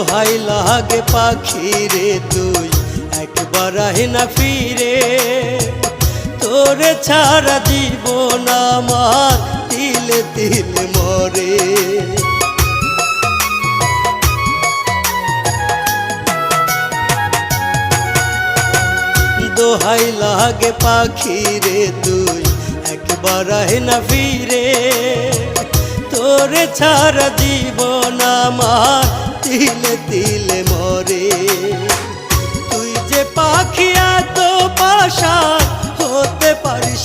দোহাই লাগে পাখি রে তুই একবার আহে না ফিরে, তোরে ছাড়া জীবন আমার তিলে তিলে মরে। দোহাই লাগে পাখি রে তুই একবার আহে না ফিরে, তোরে ছাড়া জীবন আমার তিলে তিলে মরে। তুই যে পাখি এত পাশা হতে পারিস